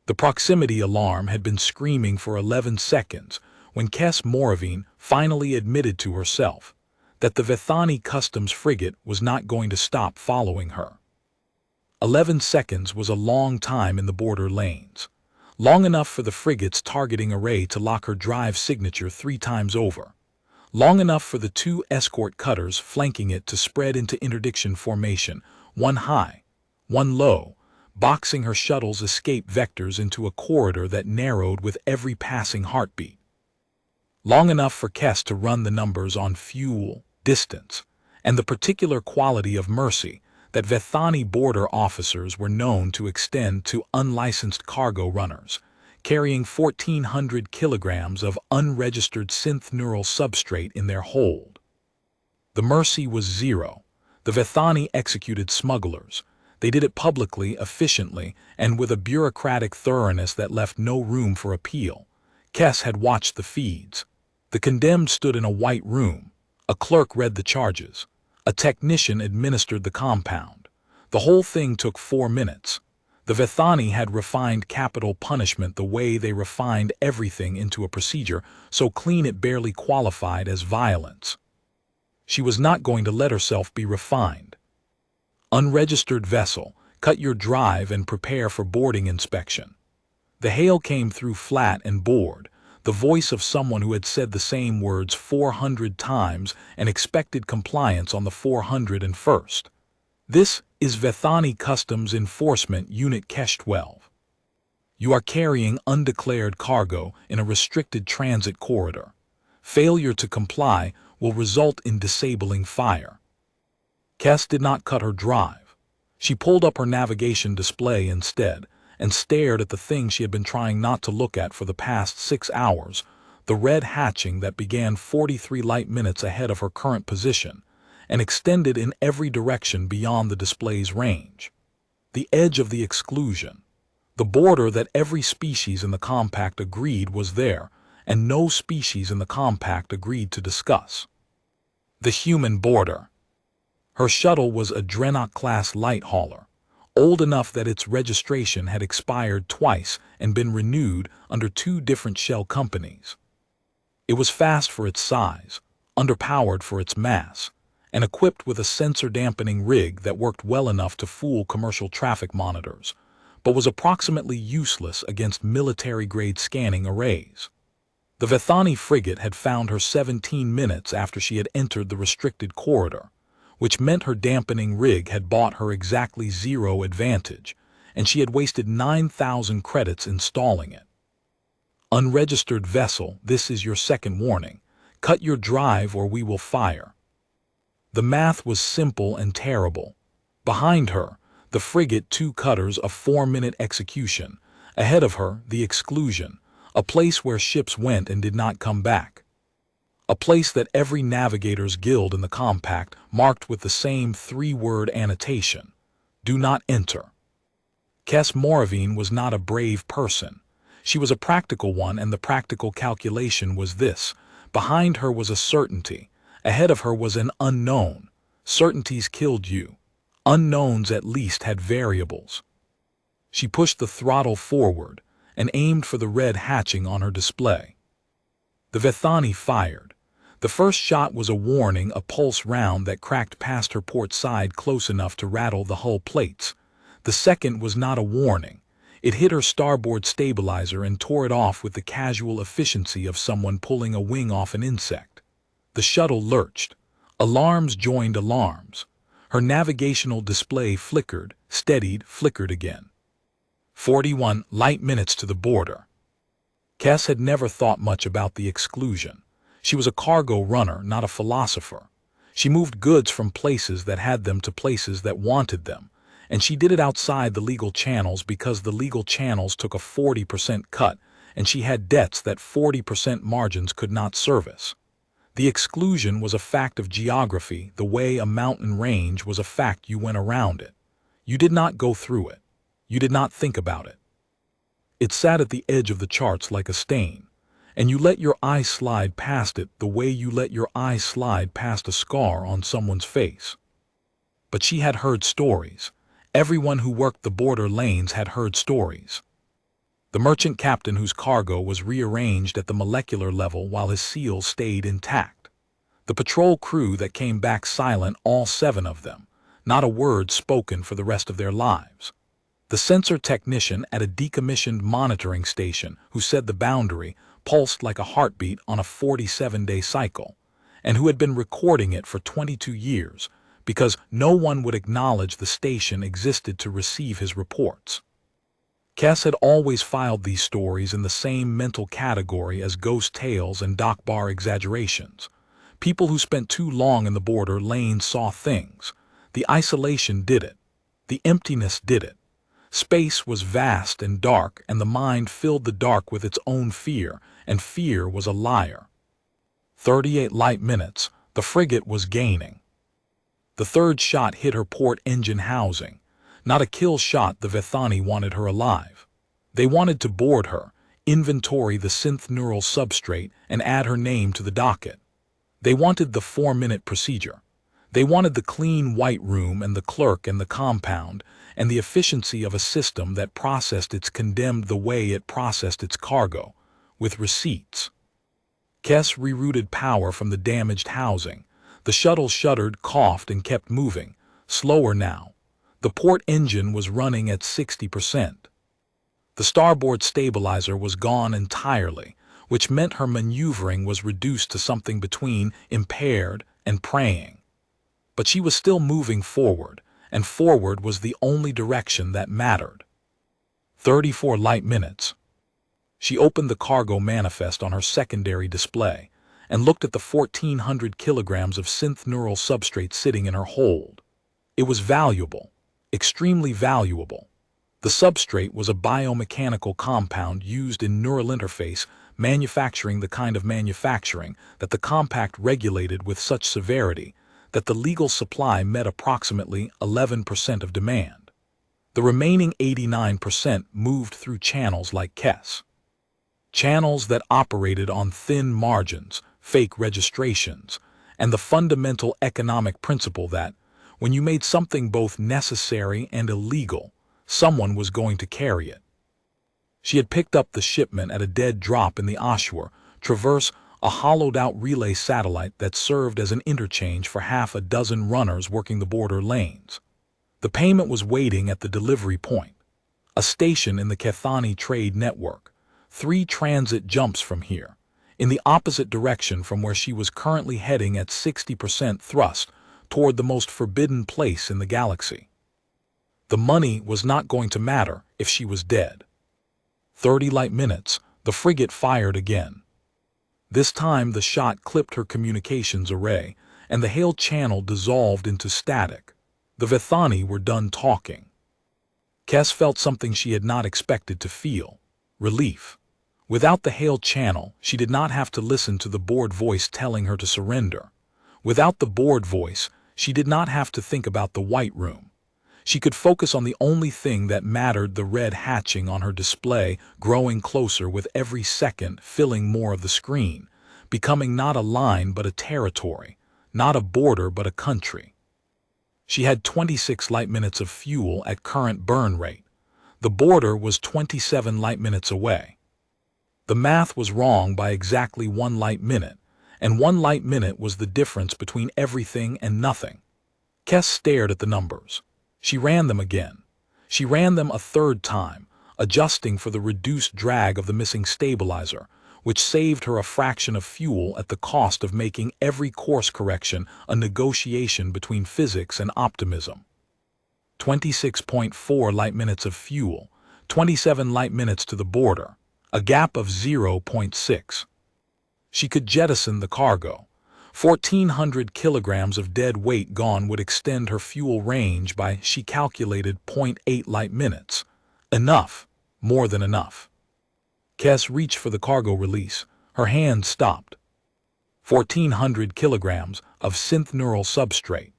The proximity alarm had been screaming for 11 seconds when Moravine finally admitted to herself that the Vethani customs frigate was not going to stop following her. 11 seconds was a long time in the border lanes, long enough for the frigate's targeting array to lock her drive signature 3 times over, long enough for the 2 escort cutters flanking it to spread into interdiction formation, one high, one low, boxing her shuttle's escape vectors into a corridor that narrowed with every passing heartbeat. Long enough for Kess to run the numbers on fuel, distance, and the particular quality of mercy that Vethani border officers were known to extend to unlicensed cargo runners, carrying 1,400 kilograms of unregistered synth neural substrate in their hold. The mercy was zero. The Vethani executed smugglers. They did it publicly, efficiently, and with a bureaucratic thoroughness that left no room for appeal. Kess had watched the feeds. The condemned stood in a white room. A clerk read the charges. A technician administered the compound. The whole thing took 4 minutes. The Vethani had refined capital punishment the way they refined everything into a procedure so clean it barely qualified as violence. She was not going to let herself be refined. Unregistered vessel, cut your drive and prepare for boarding inspection. The hail came through flat and bored, the voice of someone who had said the same words 400 times and expected compliance on the 401st. This is Vethani Customs Enforcement Unit Kesh 12. You are carrying undeclared cargo in a restricted transit corridor. Failure to comply will result in disabling fire. Kess did not cut her drive. She pulled up her navigation display instead and stared at the thing she had been trying not to look at for the past 6 hours, the red hatching that began 43 light minutes ahead of her current position and extended in every direction beyond the display's range. The edge of the exclusion, the border that every species in the compact agreed was there and no species in the compact agreed to discuss. The human border. Her shuttle was a Dreadnought-class light hauler, old enough that its registration had expired twice and been renewed under 2 different shell companies. It was fast for its size, underpowered for its mass, and equipped with a sensor-dampening rig that worked well enough to fool commercial traffic monitors, but was approximately useless against military-grade scanning arrays. The Vethani frigate had found her 17 minutes after she had entered the restricted corridor, which meant her dampening rig had bought her exactly 0 advantage, and she had wasted 9,000 credits installing it. Unregistered vessel, this is your second warning. Cut your drive or we will fire. The math was simple and terrible. Behind her, the frigate 2 cutters of 4-minute execution. Ahead of her, the exclusion, a place where ships went and did not come back. A place that every navigator's guild in the compact marked with the same 3-word annotation: do not enter. Moravine was not a brave person. She was a practical one, and the practical calculation was this: behind her was a certainty, ahead of her was an unknown. Certainties killed you. Unknowns at least had variables. She pushed the throttle forward and aimed for the red hatching on her display. The Vethani fired. The first shot was a warning, a pulse round that cracked past her port side close enough to rattle the hull plates. The second was not a warning. It hit her starboard stabilizer and tore it off with the casual efficiency of someone pulling a wing off an insect. The shuttle lurched. Alarms joined alarms. Her navigational display flickered, steadied, flickered again. 41 light minutes to the border. Kess had never thought much about the exclusion. She was a cargo runner, not a philosopher. She moved goods from places that had them to places that wanted them, and she did it outside the legal channels because the legal channels took a 40% cut, and she had debts that 40% margins could not service. The exclusion was a fact of geography, the way a mountain range was a fact. You went around it. You did not go through it. You did not think about it. It sat at the edge of the charts like a stain, and you let your eye slide past it the way you let your eye slide past a scar on someone's face. But she had heard stories. Everyone who worked the border lanes had heard stories. The merchant captain whose cargo was rearranged at the molecular level while his seals stayed intact. The patrol crew that came back silent, all 7 of them, not a word spoken for the rest of their lives. The sensor technician at a decommissioned monitoring station who said the boundary pulsed like a heartbeat on a 47-day cycle, and who had been recording it for 22 years because no one would acknowledge the station existed to receive his reports. Kes had always filed these stories in the same mental category as ghost tales and dock bar exaggerations. People who spent too long in the border lanes saw things. The isolation did it. The emptiness did it. Space was vast and dark, and the mind filled the dark with its own fear, and fear was a liar. 38 light minutes, the frigate was gaining. The third shot hit her port engine housing. Not a kill shot. The Vethani wanted her alive. They wanted to board her, inventory the synth neural substrate, and add her name to the docket. They wanted the 4-minute procedure. They wanted the clean white room and the clerk and the compound, and the efficiency of a system that processed its condemned the way it processed its cargo, with receipts. Kes rerouted power from the damaged housing. The shuttle shuddered, coughed, and kept moving, slower now. The port engine was running at 60%. The starboard stabilizer was gone entirely, which meant her maneuvering was reduced to something between impaired and praying. But she was still moving forward, and forward was the only direction that mattered. 34 light minutes. She opened the cargo manifest on her secondary display and looked at the 1,400 kilograms of synth neural substrate sitting in her hold. It was valuable, extremely valuable. The substrate was a biomechanical compound used in neural interface manufacturing, the kind of manufacturing that the compact regulated with such severity that the legal supply met approximately 11% of demand. The remaining 89% moved through channels like Kes. Channels that operated on thin margins, fake registrations, and the fundamental economic principle that, when you made something both necessary and illegal, someone was going to carry it. She had picked up the shipment at a dead drop in the Ashur, Traverse, a hollowed-out relay satellite that served as an interchange for half a dozen runners working the border lanes. The payment was waiting at the delivery point, a station in the Kethani trade network, 3 transit jumps from here, in the opposite direction from where she was currently heading at 60% thrust toward the most forbidden place in the galaxy. The money was not going to matter if she was dead. 30 light minutes, the frigate fired again. This time the shot clipped her communications array, and the hail channel dissolved into static. The Vethani were done talking. Kes felt something she had not expected to feel: relief. Without the hail channel, she did not have to listen to the board voice telling her to surrender. Without the board voice, she did not have to think about the white room. She could focus on the only thing that mattered: the red hatching on her display, growing closer with every second, filling more of the screen, becoming not a line but a territory, not a border but a country. She had 26 light minutes of fuel at current burn rate. The border was 27 light minutes away. The math was wrong by exactly 1 light minute, and 1 light minute was the difference between everything and nothing. Kes stared at the numbers. She ran them again. She ran them a third time, adjusting for the reduced drag of the missing stabilizer, which saved her a fraction of fuel at the cost of making every course correction a negotiation between physics and optimism. 26.4 light minutes of fuel, 27 light minutes to the border, a gap of 0.6. She could jettison the cargo. 1,400 kilograms of dead weight gone would extend her fuel range by, she calculated, 0.8 light minutes. Enough, more than enough. Kes reached for the cargo release. Her hand stopped. 1,400 kilograms of synth neural substrate.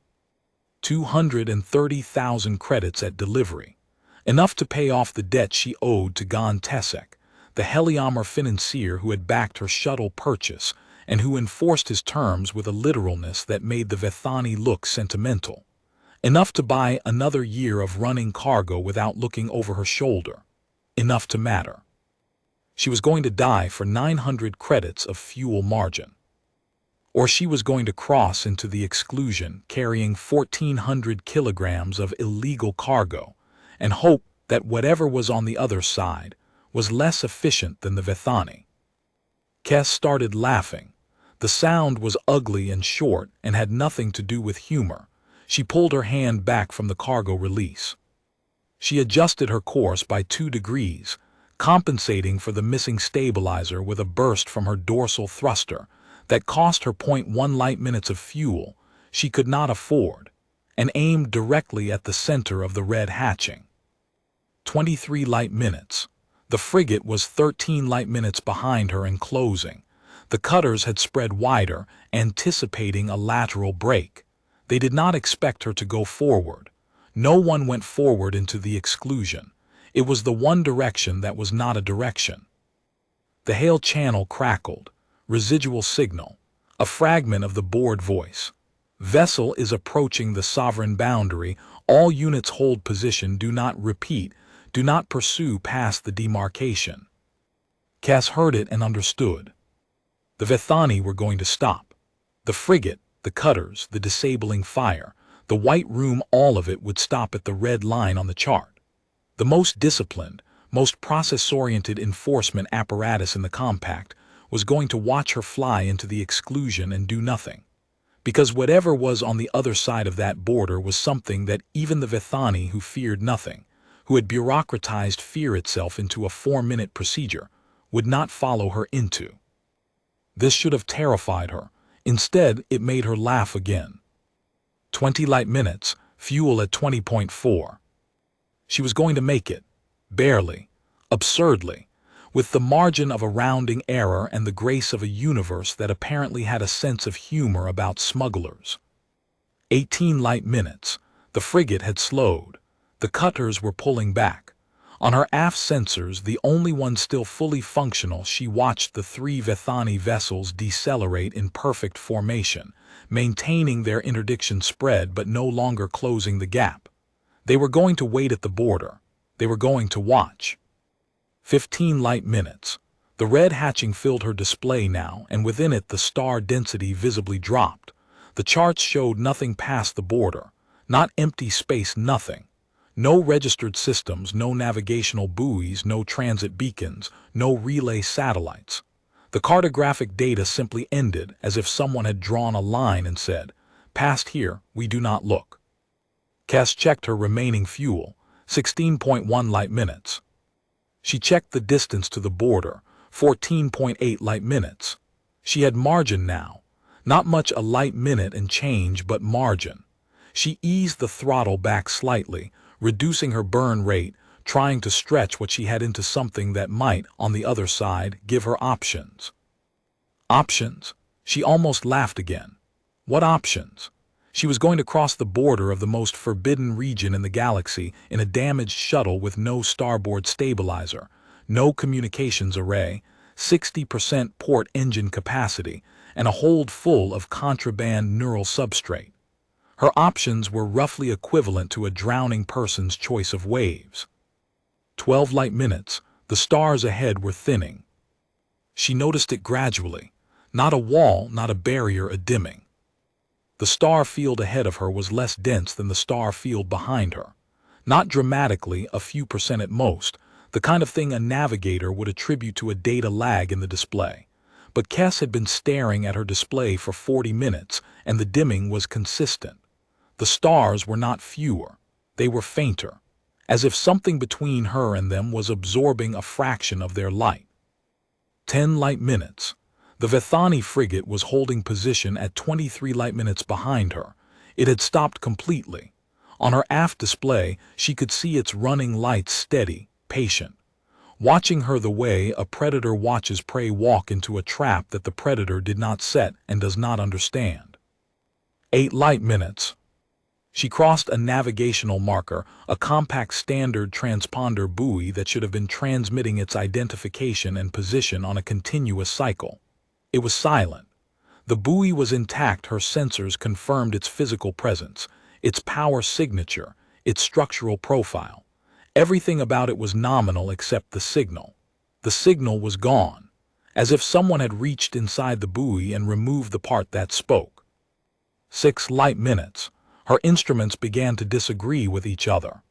230,000 credits at delivery. Enough to pay off the debt she owed to Gon Tesek, the Heliomar financier who had backed her shuttle purchase, and who enforced his terms with a literalness that made the Vethani look sentimental. Enough to buy another year of running cargo without looking over her shoulder. Enough to matter. She was going to die for 900 credits of fuel margin. Or she was going to cross into the exclusion carrying 1,400 kilograms of illegal cargo and hope that whatever was on the other side was less efficient than the Vithani. Kes started laughing. The sound was ugly and short and had nothing to do with humor. She pulled her hand back from the cargo release. She adjusted her course by 2 degrees, compensating for the missing stabilizer with a burst from her dorsal thruster that cost her 0.1 light minutes of fuel she could not afford, and aimed directly at the center of the red hatching. 23 light minutes. The frigate was 13 light minutes behind her in closing. The cutters had spread wider, anticipating a lateral break. They did not expect her to go forward. No one went forward into the exclusion. It was the one direction that was not a direction. The hail channel crackled. Residual signal. A fragment of the board voice. Vessel is approaching the sovereign boundary. All units hold position. Do not repeat. Do not pursue past the demarcation. Cass heard it and understood. The Vithani were going to stop. The frigate, the cutters, the disabling fire, the white room, all of it would stop at the red line on the chart. The most disciplined, most process-oriented enforcement apparatus in the compact was going to watch her fly into the exclusion and do nothing. Because whatever was on the other side of that border was something that even the Vithani, who feared nothing, who had bureaucratized fear itself into a 4-minute procedure, would not follow her into. This should have terrified her. Instead, it made her laugh again. 20 light minutes, fuel at 20.4. She was going to make it. Barely. Absurdly. With the margin of a rounding error and the grace of a universe that apparently had a sense of humor about smugglers. 18 light minutes. The frigate had slowed. The cutters were pulling back. On her aft sensors, the only one still fully functional, she watched the 3 Vithani vessels decelerate in perfect formation, maintaining their interdiction spread but no longer closing the gap. They were going to wait at the border. They were going to watch. 15 light minutes. The red hatching filled her display now, and within it the star density visibly dropped. The charts showed nothing past the border. Not empty space, nothing. No registered systems, no navigational buoys, no transit beacons, no relay satellites. The cartographic data simply ended as if someone had drawn a line and said, "Past here, we do not look." Cass checked her remaining fuel, 16.1 light minutes. She checked the distance to the border, 14.8 light minutes. She had margin now. Not much a light minute and change, but margin. She eased the throttle back slightly, reducing her burn rate, trying to stretch what she had into something that might, on the other side, give her options. Options? She almost laughed again. What options? She was going to cross the border of the most forbidden region in the galaxy in a damaged shuttle with no starboard stabilizer, no communications array, 60% port engine capacity, and a hold full of contraband neural substrate. Her options were roughly equivalent to a drowning person's choice of waves. 12 light minutes, the stars ahead were thinning. She noticed it gradually. Not a wall, not a barrier, a dimming. The star field ahead of her was less dense than the star field behind her. Not dramatically, a few percent at most, the kind of thing a navigator would attribute to a data lag in the display. But Cass had been staring at her display for 40 minutes, and the dimming was consistent. The stars were not fewer. They were fainter, as if something between her and them was absorbing a fraction of their light. 10 light minutes. The Vithani frigate was holding position at 23 light minutes behind her. It had stopped completely. On her aft display, she could see its running lights steady, patient. Watching her the way a predator watches prey walk into a trap that the predator did not set and does not understand. 8 light minutes. She crossed a navigational marker, a compact standard transponder buoy that should have been transmitting its identification and position on a continuous cycle. It was silent. The buoy was intact. Her sensors confirmed its physical presence, its power signature, its structural profile. Everything about it was nominal except the signal. The signal was gone, as if someone had reached inside the buoy and removed the part that spoke. 6 light minutes. Her instruments began to disagree with each other.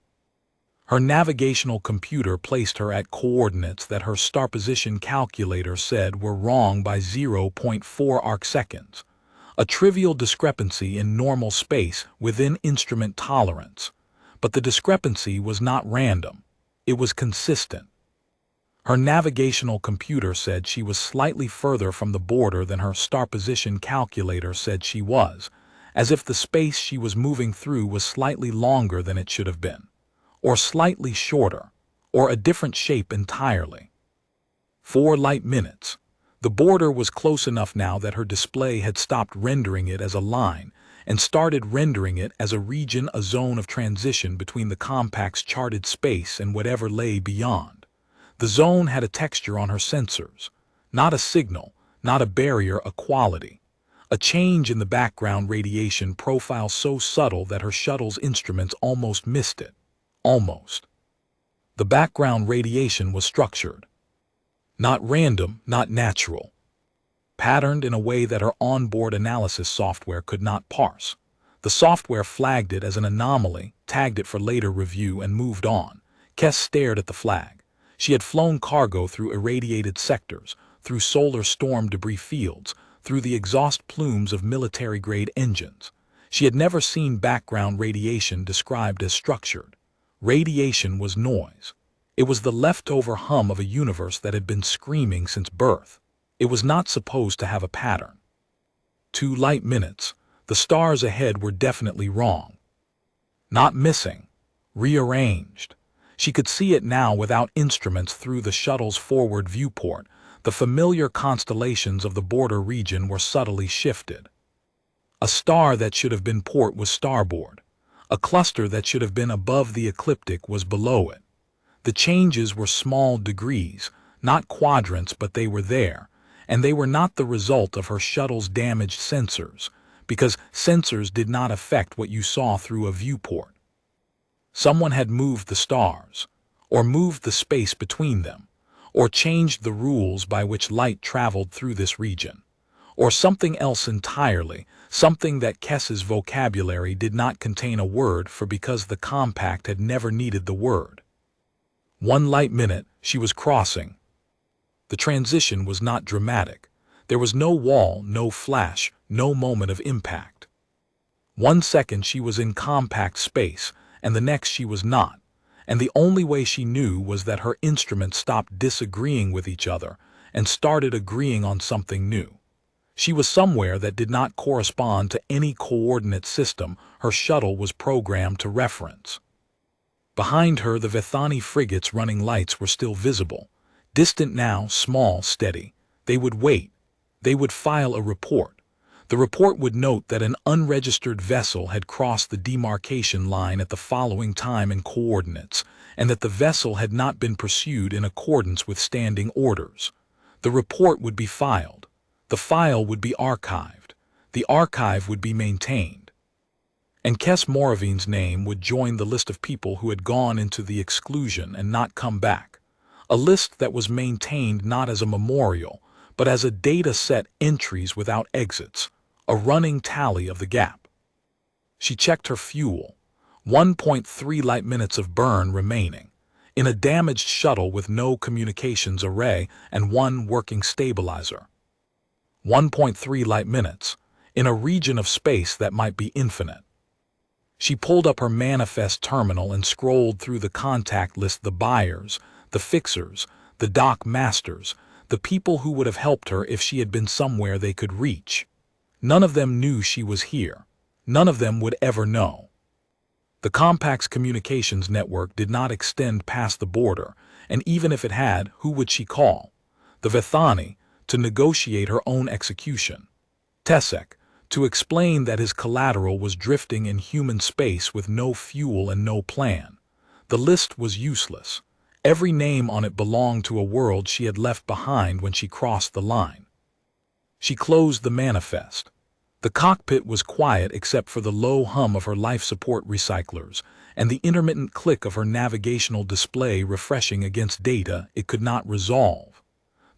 Her navigational computer placed her at coordinates that her star position calculator said were wrong by 0.4 arcseconds, a trivial discrepancy in normal space within instrument tolerance. But the discrepancy was not random. It was consistent. Her navigational computer said she was slightly further from the border than her star position calculator said she was, as if the space she was moving through was slightly longer than it should have been, or slightly shorter, or a different shape entirely. 4 light minutes. The border was close enough now that her display had stopped rendering it as a line and started rendering it as a region, a zone of transition between the compact's charted space and whatever lay beyond. The zone had a texture on her sensors, not a signal, not a barrier, a quality. A change in the background radiation profile so subtle that her shuttle's instruments almost missed it. Almost. The background radiation was structured. Not random, not natural. Patterned in a way that her onboard analysis software could not parse. The software flagged it as an anomaly, tagged it for later review, and moved on. Kess stared at the flag. She had flown cargo through irradiated sectors, through solar storm debris fields, through the exhaust plumes of military-grade engines. She had never seen background radiation described as structured. Radiation was noise. It was the leftover hum of a universe that had been screaming since birth. It was not supposed to have a pattern. 2 light minutes. The stars ahead were definitely wrong. Not missing. Rearranged. She could see it now without instruments through the shuttle's forward viewport. The familiar constellations of the border region were subtly shifted. A star that should have been port was starboard. A cluster that should have been above the ecliptic was below it. The changes were small degrees, not quadrants, but they were there, and they were not the result of her shuttle's damaged sensors, because sensors did not affect what you saw through a viewport. Someone had moved the stars, or moved the space between them, or changed the rules by which light traveled through this region, or something else entirely, something that Kess's vocabulary did not contain a word for because the compact had never needed the word. 1 light minute. She was crossing. The transition was not dramatic. There was no wall, no flash, no moment of impact. 1 second she was in compact space, and the next she was not, and the only way she knew was that her instruments stopped disagreeing with each other and started agreeing on something new. She was somewhere that did not correspond to any coordinate system her shuttle was programmed to reference. Behind her, the Vethani frigate's running lights were still visible. Distant now, small, steady. They would wait. They would file a report. The report would note that an unregistered vessel had crossed the demarcation line at the following time and coordinates, and that the vessel had not been pursued in accordance with standing orders. The report would be filed. The file would be archived. The archive would be maintained. And Kess Moravine's name would join the list of people who had gone into the exclusion and not come back. A list that was maintained not as a memorial, but as a data set, entries without exits, a running tally of the gap. She checked her fuel. 1.3 light minutes of burn remaining. In a damaged shuttle with no communications array and 1 working stabilizer. 1.3 light minutes. In a region of space that might be infinite. She pulled up her manifest terminal and scrolled through the contact list, the buyers, the fixers, the dock masters, the people who would have helped her if she had been somewhere they could reach. None of them knew she was here. None of them would ever know. The compact's communications network did not extend past the border, and even if it had, who would she call? The Vethani, to negotiate her own execution. Tesek, to explain that his collateral was drifting in human space with no fuel and no plan. The list was useless. Every name on it belonged to a world she had left behind when she crossed the line. She closed the manifest. The cockpit was quiet except for the low hum of her life support recyclers and the intermittent click of her navigational display refreshing against data it could not resolve.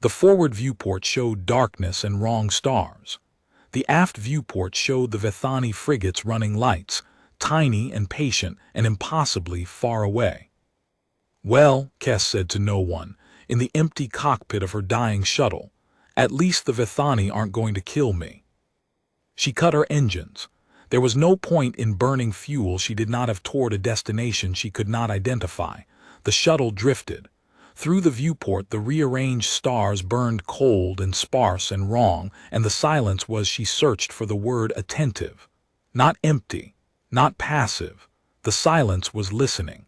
The forward viewport showed darkness and wrong stars. The aft viewport showed the Vethani frigates running lights, tiny and patient and impossibly far away. "Well," Kess said to no one, in the empty cockpit of her dying shuttle, "at least the Vethani aren't going to kill me." She cut her engines. There was no point in burning fuel she did not have toward a destination she could not identify. The shuttle drifted. Through the viewport the rearranged stars burned cold and sparse and wrong, and the silence was she searched for the word attentive. Not empty, not passive. The silence was listening.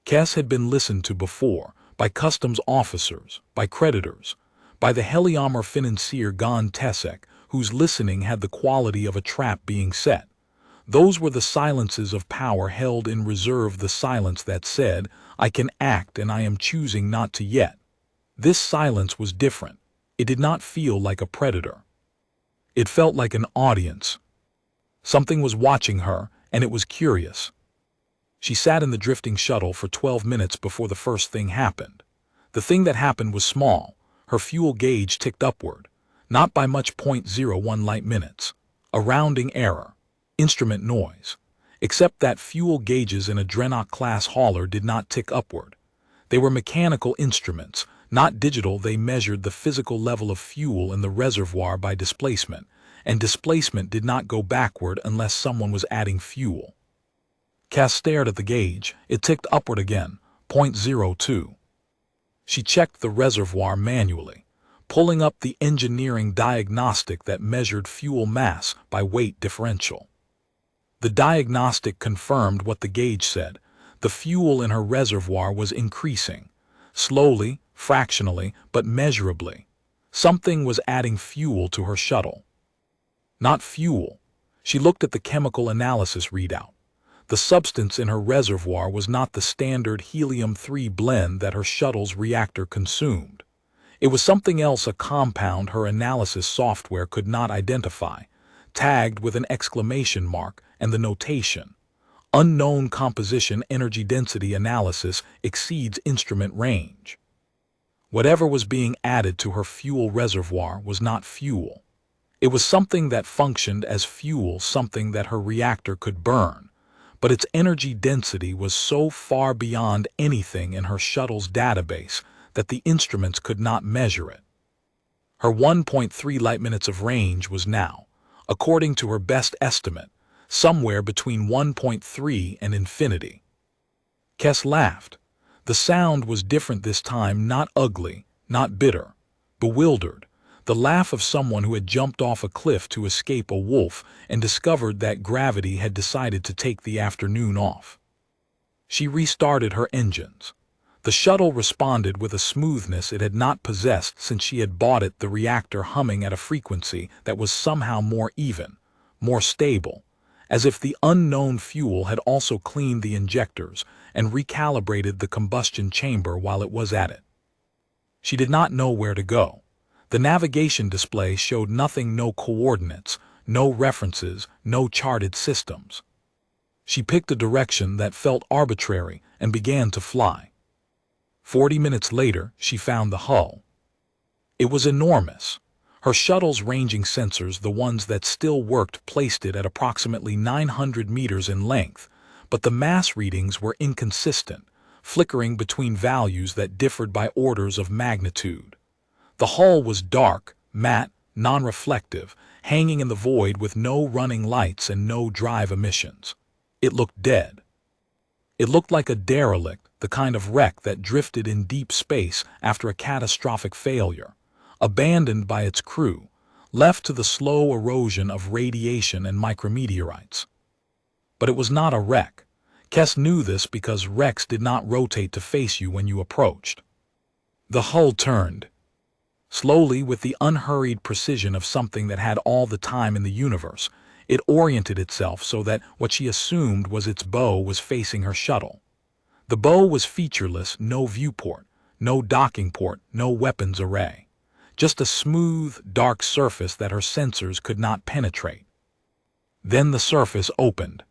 Kess had been listened to before, by customs officers, by creditors, by the Heliomar financier Gon Tesek, whose listening had the quality of a trap being set. Those were the silences of power held in reserve, the silence that said, "I can act and I am choosing not to yet." This silence was different. It did not feel like a predator. It felt like an audience. Something was watching her, and it was curious. She sat in the drifting shuttle for 12 minutes before the first thing happened. The thing that happened was small. Her fuel gauge ticked upward. Not by much, 0.01 light minutes. A rounding error. Instrument noise. Except that fuel gauges in a Dreadnought-class hauler did not tick upward. They were mechanical instruments, not digital. They measured the physical level of fuel in the reservoir by displacement, and displacement did not go backward unless someone was adding fuel. Cass stared at the gauge. It ticked upward again, 0.02. She checked the reservoir manually, pulling up the engineering diagnostic that measured fuel mass by weight differential. The diagnostic confirmed what the gauge said. The fuel in her reservoir was increasing, slowly, fractionally, but measurably. Something was adding fuel to her shuttle. Not fuel. She looked at the chemical analysis readout. The substance in her reservoir was not the standard helium-3 blend that her shuttle's reactor consumed. It was something else, a compound her analysis software could not identify, tagged with an exclamation mark and the notation, "Unknown composition, energy density analysis exceeds instrument range." Whatever was being added to her fuel reservoir was not fuel. It was something that functioned as fuel, something that her reactor could burn, but its energy density was so far beyond anything in her shuttle's database that the instruments could not measure it. Her 1.3 light-minutes of range was now, according to her best estimate, somewhere between 1.3 and infinity. Kess laughed. The sound was different this time, not ugly, not bitter, bewildered. The laugh of someone who had jumped off a cliff to escape a wolf and discovered that gravity had decided to take the afternoon off. She restarted her engines. The shuttle responded with a smoothness it had not possessed since she had bought it, the reactor humming at a frequency that was somehow more even, more stable, as if the unknown fuel had also cleaned the injectors and recalibrated the combustion chamber while it was at it. She did not know where to go. The navigation display showed nothing, no coordinates, no references, no charted systems. She picked a direction that felt arbitrary and began to fly. 40 minutes later, she found the hull. It was enormous. Her shuttle's ranging sensors, the ones that still worked, placed it at approximately 900 meters in length, but the mass readings were inconsistent, flickering between values that differed by orders of magnitude. The hull was dark, matte, non-reflective, hanging in the void with no running lights and no drive emissions. It looked dead. It looked like a derelict, the kind of wreck that drifted in deep space after a catastrophic failure, abandoned by its crew, left to the slow erosion of radiation and micrometeorites. But it was not a wreck. Kess knew this because wrecks did not rotate to face you when you approached. The hull turned. Slowly, with the unhurried precision of something that had all the time in the universe, it oriented itself so that what she assumed was its bow was facing her shuttle. The bow was featureless, no viewport, no docking port, no weapons array. just a smooth, dark surface that her sensors could not penetrate. Then the surface opened.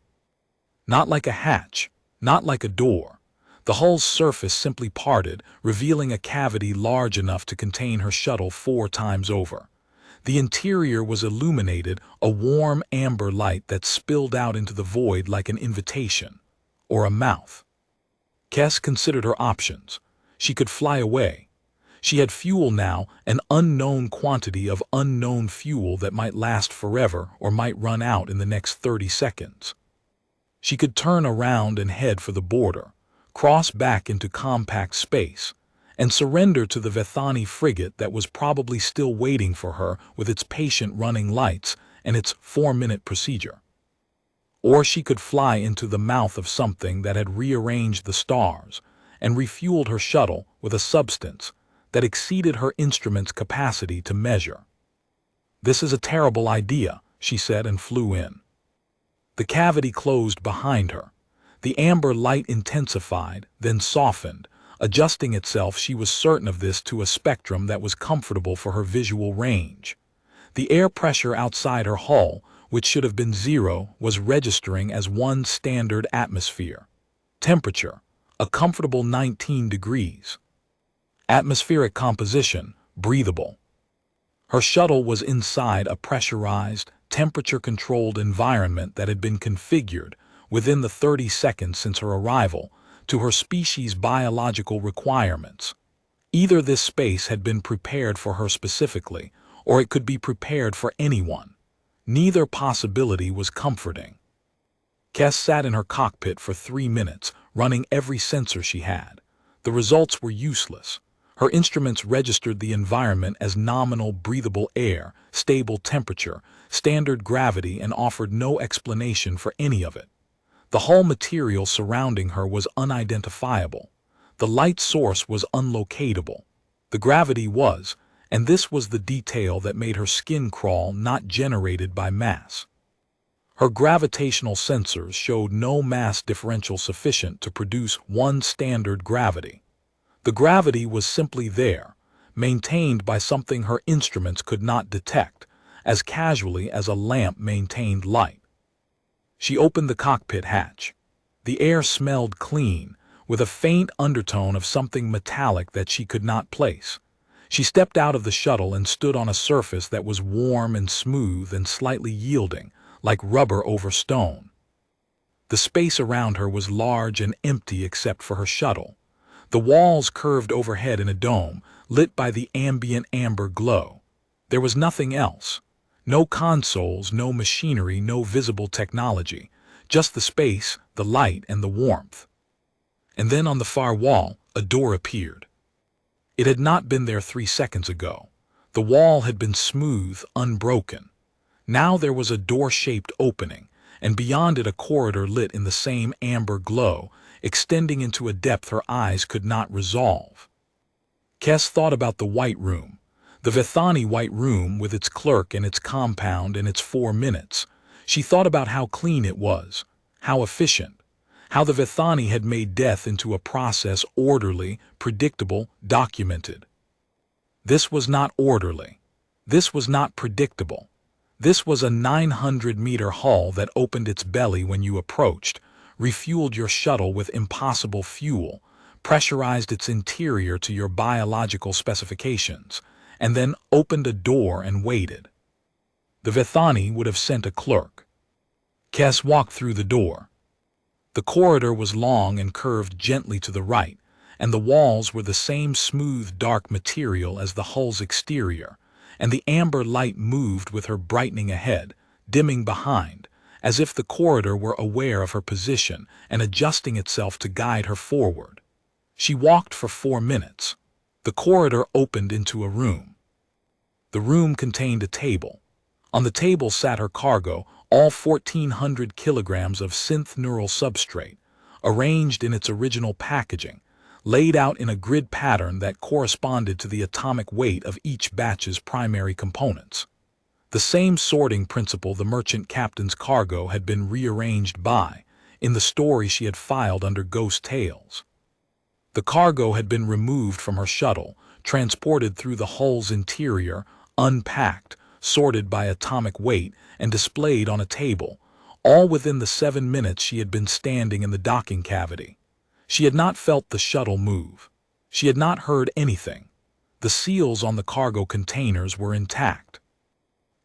Not like a hatch, not like a door. The hull's surface simply parted, revealing a cavity large enough to contain her shuttle 4 times over. The interior was illuminated, a warm amber light that spilled out into the void like an invitation, or a mouth. Kes considered her options. She could fly away. She had fuel now, an unknown quantity of unknown fuel that might last forever or might run out in the next 30 seconds. She could turn around and head for the border, cross back into compact space, and surrender to the Vethani frigate that was probably still waiting for her with its patient running lights and its 4-minute procedure. Or she could fly into the mouth of something that had rearranged the stars and refueled her shuttle with a substance that exceeded her instrument's capacity to measure. "This is a terrible idea," she said, and flew in. The cavity closed behind her. The amber light intensified, then softened. Adjusting itself, she was certain of this, to a spectrum that was comfortable for her visual range. The air pressure outside her hull, which should have been 0, was registering as 1 standard atmosphere. Temperature, a comfortable 19 degrees. Atmospheric composition, breathable. Her shuttle was inside a pressurized, temperature-controlled environment that had been configured, within the 30 seconds since her arrival, to her species' biological requirements. Either this space had been prepared for her specifically, or it could be prepared for anyone. Neither possibility was comforting. Kes sat in her cockpit for 3 minutes, running every sensor she had. The results were useless. Her instruments registered the environment as nominal breathable air, stable temperature, standard gravity, and offered no explanation for any of it. The hull material surrounding her was unidentifiable. The light source was unlocatable. The gravity was, and this was the detail that made her skin crawl, not generated by mass. Her gravitational sensors showed no mass differential sufficient to produce 1 standard gravity. The gravity was simply there, maintained by something her instruments could not detect, as casually as a lamp maintained light. She opened the cockpit hatch. The air smelled clean, with a faint undertone of something metallic that she could not place. She stepped out of the shuttle and stood on a surface that was warm and smooth and slightly yielding, like rubber over stone. The space around her was large and empty except for her shuttle. The walls curved overhead in a dome, lit by the ambient amber glow. There was nothing else. No consoles, no machinery, no visible technology. Just the space, the light, and the warmth. And then on the far wall, a door appeared. It had not been there 3 seconds ago. The wall had been smooth, unbroken. Now there was a door-shaped opening, and beyond it a corridor lit in the same amber glow, extending into a depth her eyes could not resolve. Kes thought about the White Room, the Vethani White Room with its clerk and its compound and its 4 minutes. She thought about how clean it was, how efficient, how the Vethani had made death into a process orderly, predictable, documented. This was not orderly. This was not predictable. This was a 900-meter hull that opened its belly when you approached, refueled your shuttle with impossible fuel, pressurized its interior to your biological specifications, and then opened a door and waited. The Vethani would have sent a clerk. Kes walked through the door. The corridor was long and curved gently to the right, and the walls were the same smooth, dark material as the hull's exterior, and the amber light moved with her, brightening ahead, dimming behind, as if the corridor were aware of her position and adjusting itself to guide her forward. She walked for 4 minutes. The corridor opened into a room. The room contained a table. On the table sat her cargo, all 1,400 kilograms of synth neural substrate, arranged in its original packaging, laid out in a grid pattern that corresponded to the atomic weight of each batch's primary components. The same sorting principle the merchant captain's cargo had been rearranged by, in the story she had filed under Ghost Tales. The cargo had been removed from her shuttle, transported through the hull's interior, unpacked, sorted by atomic weight, and displayed on a table, all within the 7 minutes she had been standing in the docking cavity. She had not felt the shuttle move. She had not heard anything. The seals on the cargo containers were intact.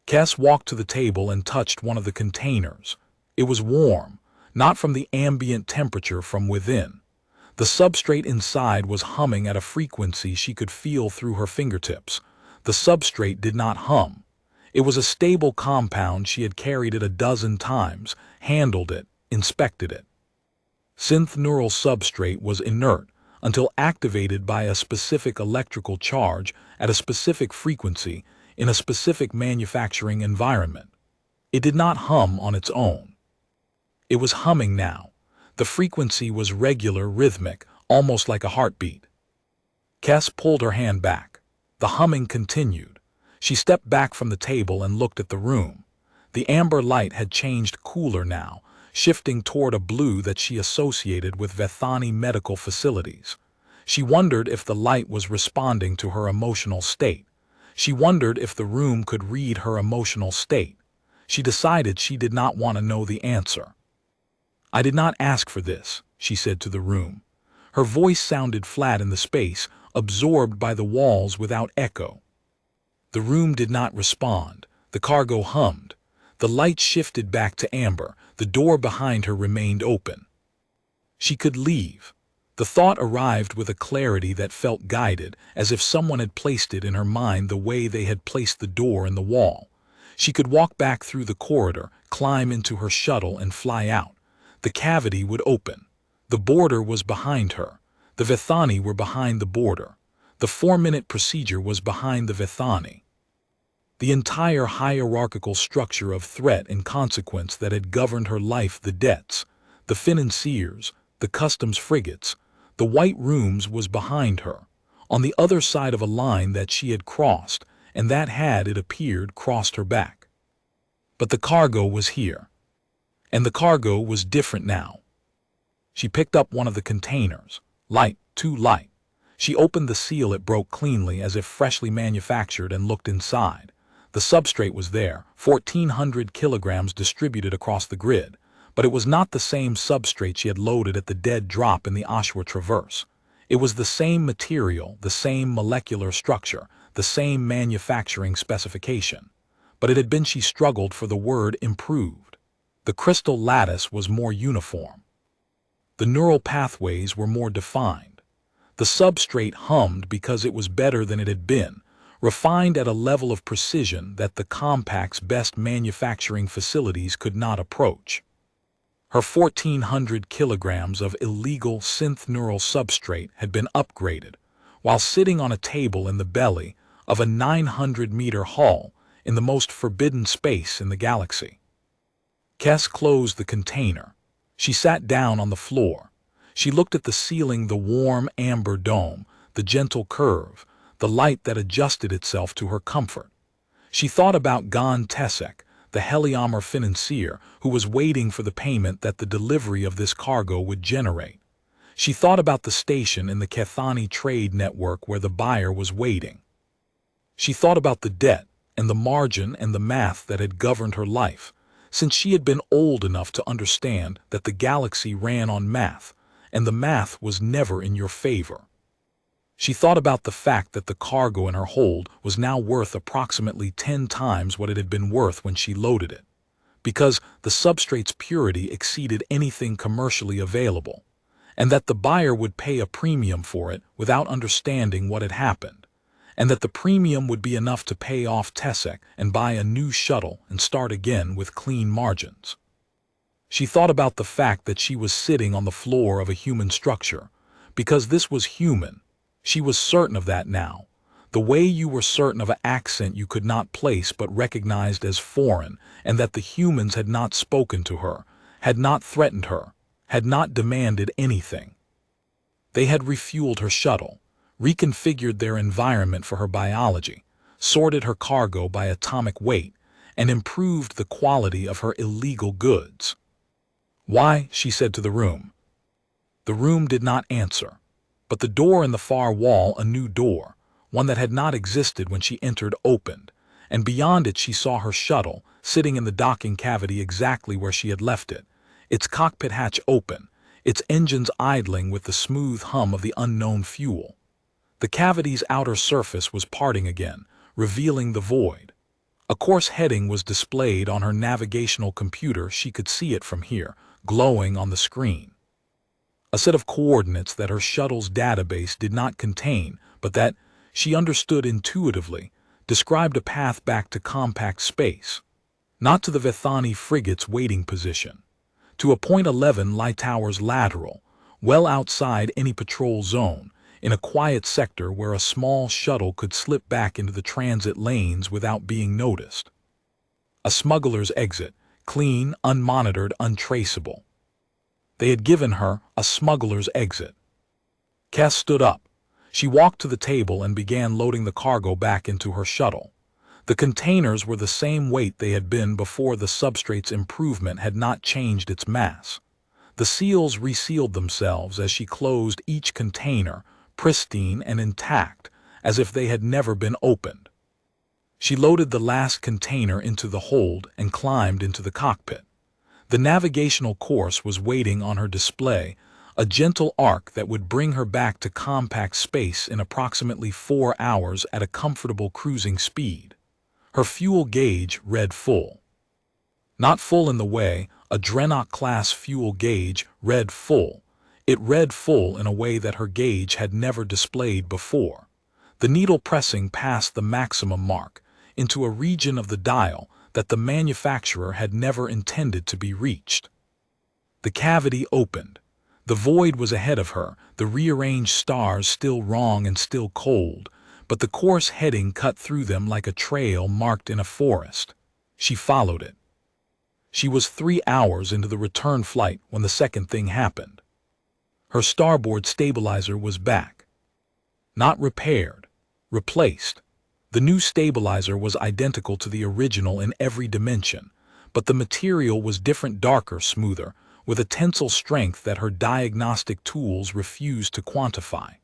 Kes walked to the table and touched one of the containers. It was warm, not from the ambient temperature from within. The substrate inside was humming at a frequency she could feel through her fingertips. The substrate did not hum. It was a stable compound. She had carried it a dozen times, handled it, inspected it. Synth neural substrate was inert until activated by a specific electrical charge at a specific frequency in a specific manufacturing environment. It did not hum on its own. It was humming now. The frequency was regular, rhythmic, almost like a heartbeat. Kes pulled her hand back. The humming continued. She stepped back from the table and looked at the room. The amber light had changed cooler now, shifting toward a blue that she associated with Vethani medical facilities. She wondered if the light was responding to her emotional state. She wondered if the room could read her emotional state. She decided she did not want to know the answer. "I did not ask for this," she said to the room. Her voice sounded flat in the space, absorbed by the walls without echo. The room did not respond. The cargo hummed. The light shifted back to amber. The door behind her remained open. She could leave. The thought arrived with a clarity that felt guided, as if someone had placed it in her mind the way they had placed the door in the wall. She could walk back through the corridor, climb into her shuttle, and fly out. The cavity would open. The border was behind her. The Vethani were behind the border. The 4-minute procedure was behind the Vethani. The entire hierarchical structure of threat and consequence that had governed her life, the debts, the financiers, the customs frigates, the white rooms, was behind her, on the other side of a line that she had crossed, and that had, it appeared, crossed her back. But the cargo was here. And the cargo was different now. She picked up one of the containers. Light, too light. She opened the seal. It broke cleanly, as if freshly manufactured, and looked inside. The substrate was there, 1,400 kilograms distributed across the grid, but it was not the same substrate she had loaded at the dead drop in the Ashwa Traverse. It was the same material, the same molecular structure, the same manufacturing specification. But it had been, she struggled for the word, improved. The crystal lattice was more uniform. The neural pathways were more defined. The substrate hummed because it was better than it had been, refined at a level of precision that the compact's best manufacturing facilities could not approach. Her 1,400 kilograms of illegal synth neural substrate had been upgraded, while sitting on a table in the belly of a 900-meter hull in the most forbidden space in the galaxy. Kes closed the container. She sat down on the floor. She looked at the ceiling, the warm amber dome, the gentle curve, the light that adjusted itself to her comfort. She thought about Gon Tesek, the Heliomar financier, who was waiting for the payment that the delivery of this cargo would generate. She thought about the station in the Kethani trade network where the buyer was waiting. She thought about the debt and the margin and the math that had governed her life, since she had been old enough to understand that the galaxy ran on math, and the math was never in your favor. She thought about the fact that the cargo in her hold was now worth approximately 10 times what it had been worth when she loaded it, because the substrate's purity exceeded anything commercially available, and that the buyer would pay a premium for it without understanding what had happened, and that the premium would be enough to pay off Tesek and buy a new shuttle and start again with clean margins. She thought about the fact that she was sitting on the floor of a human structure, because this was human. She was certain of that now, the way you were certain of an accent you could not place but recognized as foreign, and that the humans had not spoken to her, had not threatened her, had not demanded anything. They had refueled her shuttle, reconfigured their environment for her biology, sorted her cargo by atomic weight, and improved the quality of her illegal goods. "Why?" she said to the room. The room did not answer, but the door in the far wall, a new door, one that had not existed when she entered, opened, and beyond it she saw her shuttle, sitting in the docking cavity exactly where she had left it, its cockpit hatch open, its engines idling with the smooth hum of the unknown fuel. The cavity's outer surface was parting again, revealing the void. A course heading was displayed on her navigational computer. She could see it from here, glowing on the screen. A set of coordinates that her shuttle's database did not contain, but that, she understood intuitively, described a path back to compact space. Not to the Vethani frigate's waiting position. To a point 11 Lighttower's lateral, well outside any patrol zone, in a quiet sector where a small shuttle could slip back into the transit lanes without being noticed. A smuggler's exit, clean, unmonitored, untraceable. They had given her a smuggler's exit. Cass stood up. She walked to the table and began loading the cargo back into her shuttle. The containers were the same weight they had been before. The substrate's improvement had not changed its mass. The seals resealed themselves as she closed each container, pristine and intact, as if they had never been opened. She loaded the last container into the hold and climbed into the cockpit. The navigational course was waiting on her display, a gentle arc that would bring her back to compact space in approximately 4 hours at a comfortable cruising speed. Her fuel gauge read full. Not full in the way a Dreadnought-class fuel gauge read full. It read full in a way that her gauge had never displayed before. The needle pressing past the maximum mark, into a region of the dial that the manufacturer had never intended to be reached. The cavity opened. The void was ahead of her, the rearranged stars still wrong and still cold, but the course heading cut through them like a trail marked in a forest. She followed it. She was 3 hours into the return flight when the second thing happened. Her starboard stabilizer was back. Not repaired, replaced. The new stabilizer was identical to the original in every dimension, but the material was different, darker, smoother, with a tensile strength that her diagnostic tools refused to quantify.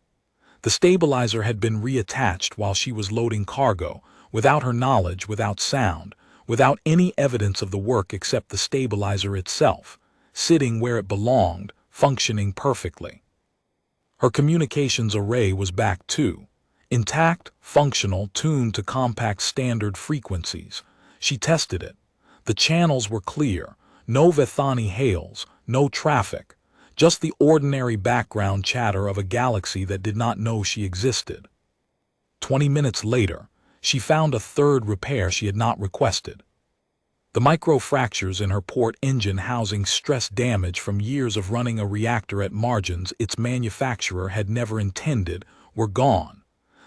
The stabilizer had been reattached while she was loading cargo, without her knowledge, without sound, without any evidence of the work except the stabilizer itself, sitting where it belonged, functioning perfectly. Her communications array was back too. Intact, functional, tuned to compact standard frequencies. She tested it. The channels were clear, no Vethani hails, no traffic, just the ordinary background chatter of a galaxy that did not know she existed. 20 minutes later, she found a third repair she had not requested. The microfractures in her port engine housing, stress damage from years of running a reactor at margins its manufacturer had never intended, were gone.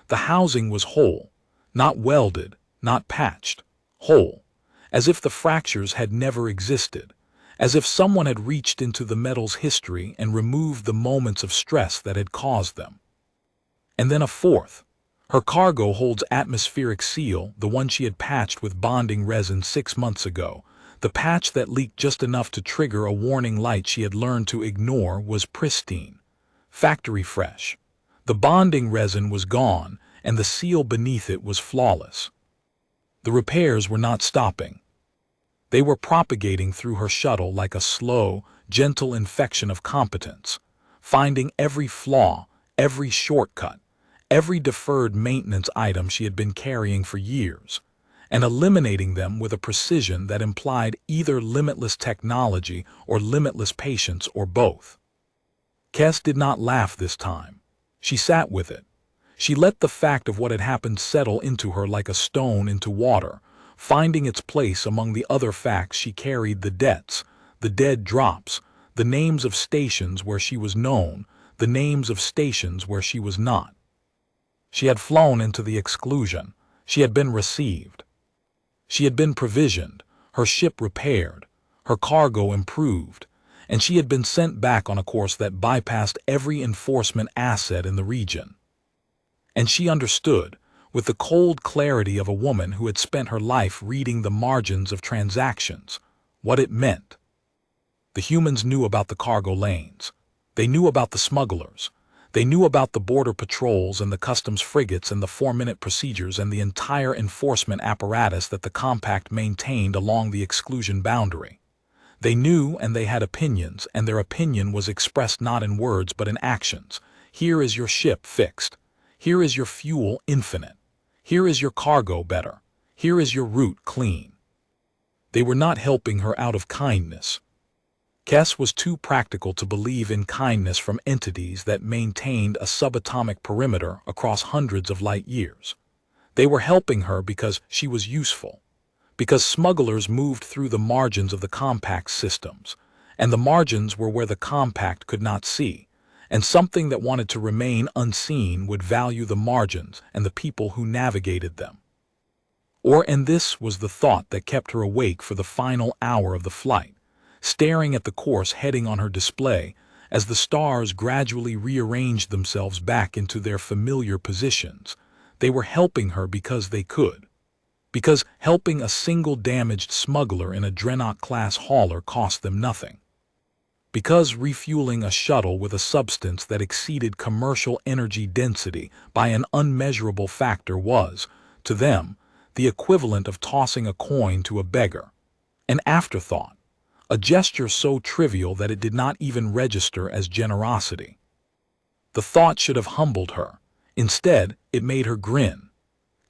The housing was whole, not welded, not patched, whole, as if the fractures had never existed, as if someone had reached into the metal's history and removed the moments of stress that had caused them. And then a fourth. Her cargo holds atmospheric seal, the one she had patched with bonding resin 6 months ago. The patch that leaked just enough to trigger a warning light she had learned to ignore was pristine, factory fresh. The bonding resin was gone, and the seal beneath it was flawless. The repairs were not stopping. They were propagating through her shuttle like a slow, gentle infection of competence, finding every flaw, every shortcut, every deferred maintenance item she had been carrying for years, and eliminating them with a precision that implied either limitless technology or limitless patience, or both. Kes did not laugh this time. She sat with it. She let the fact of what had happened settle into her like a stone into water, finding its place among the other facts she carried: the debts, the dead drops, the names of stations where she was known, the names of stations where she was not. She had flown into the exclusion. She had been received. She had been provisioned, her ship repaired, her cargo improved, and she had been sent back on a course that bypassed every enforcement asset in the region. And she understood, with the cold clarity of a woman who had spent her life reading the margins of transactions, what it meant. The humans knew about the cargo lanes. They knew about the smugglers. They knew about the border patrols and the customs frigates and the 4-minute procedures and the entire enforcement apparatus that the compact maintained along the exclusion boundary. They knew and they had opinions, and their opinion was expressed not in words but in actions. Here is your ship fixed. Here is your fuel infinite. Here is your cargo better. Here is your route clean. They were not helping her out of kindness. Kes was too practical to believe in kindness from entities that maintained a subatomic perimeter across hundreds of light years. They were helping her because she was useful, because smugglers moved through the margins of the compact's systems, and the margins were where the compact could not see, and something that wanted to remain unseen would value the margins and the people who navigated them. And this was the thought that kept her awake for the final hour of the flight, staring at the course heading on her display as the stars gradually rearranged themselves back into their familiar positions. They were helping her because they could. Because helping a single damaged smuggler in a Dreadnought-class hauler cost them nothing. Because refueling a shuttle with a substance that exceeded commercial energy density by an unmeasurable factor was, to them, the equivalent of tossing a coin to a beggar, an afterthought, a gesture so trivial that it did not even register as generosity. The thought should have humbled her. Instead, it made her grin.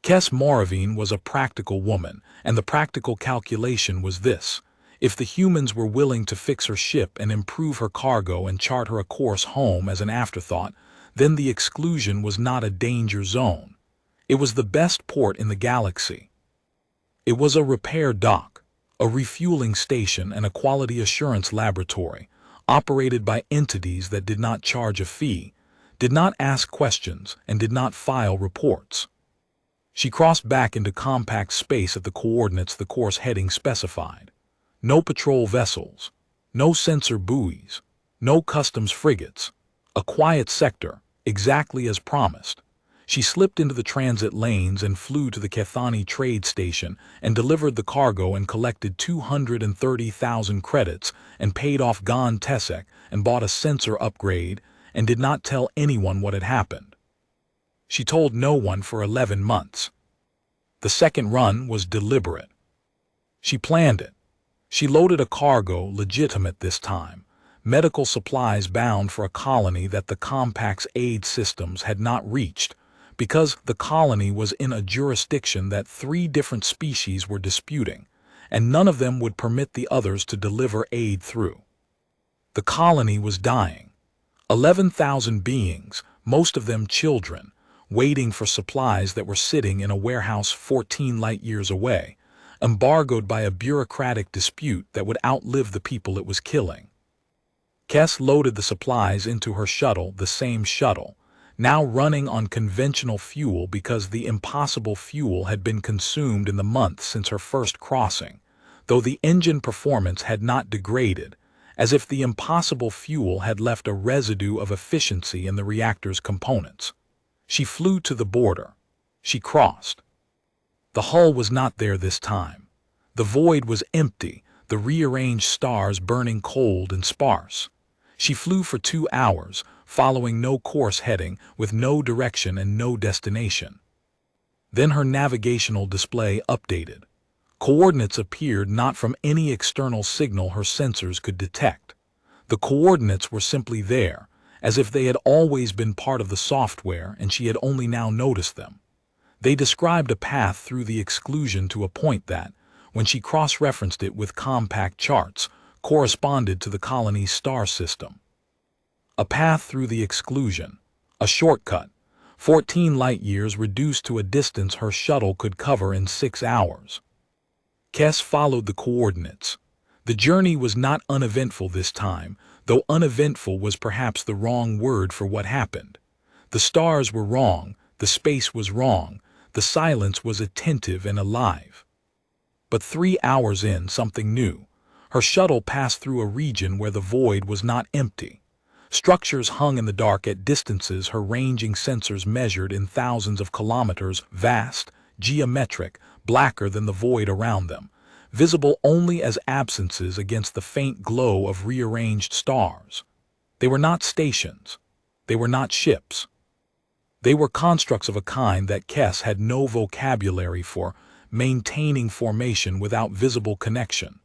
Kes Moravine was a practical woman, and the practical calculation was this: if the humans were willing to fix her ship and improve her cargo and chart her a course home as an afterthought, then the exclusion was not a danger zone. It was the best port in the galaxy. It was a repair dock, a refueling station, and a quality assurance laboratory, operated by entities that did not charge a fee, did not ask questions, and did not file reports. She crossed back into compact space at the coordinates the course heading specified. No patrol vessels, no sensor buoys, no customs frigates. A quiet sector, exactly as promised. She slipped into the transit lanes and flew to the Kethani trade station and delivered the cargo and collected 230,000 credits and paid off Gon Tesek and bought a sensor upgrade and did not tell anyone what had happened. She told no one for 11 months. The second run was deliberate. She planned it. She loaded a cargo, legitimate this time, medical supplies bound for a colony that the compact's aid systems had not reached, because the colony was in a jurisdiction that 3 different species were disputing, and none of them would permit the others to deliver aid through. The colony was dying. 11,000 beings, most of them children, waiting for supplies that were sitting in a warehouse 14 light years away, embargoed by a bureaucratic dispute that would outlive the people it was killing. Kes loaded the supplies into her shuttle, the same shuttle, now running on conventional fuel because the impossible fuel had been consumed in the month since her first crossing, though the engine performance had not degraded, as if the impossible fuel had left a residue of efficiency in the reactor's components. She flew to the border. She crossed. The hull was not there this time. The void was empty, the rearranged stars burning cold and sparse. She flew for 2 hours, following no course heading, with no direction and no destination. Then her navigational display updated. Coordinates appeared not from any external signal her sensors could detect. The coordinates were simply there, as if they had always been part of the software and she had only now noticed them. They described a path through the exclusion to a point that, when she cross-referenced it with compact charts, corresponded to the colony's star system. A path through the exclusion, a shortcut, 14 light-years reduced to a distance her shuttle could cover in 6 hours. Kes followed the coordinates. The journey was not uneventful this time, though uneventful was perhaps the wrong word for what happened. The stars were wrong, the space was wrong, the silence was attentive and alive. But 3 hours in, something new. Her shuttle passed through a region where the void was not empty. Structures hung in the dark at distances her ranging sensors measured in thousands of kilometers, vast, geometric, blacker than the void around them, visible only as absences against the faint glow of rearranged stars. They were not stations. They were not ships. They were constructs of a kind that Kess had no vocabulary for, maintaining formation without visible connection,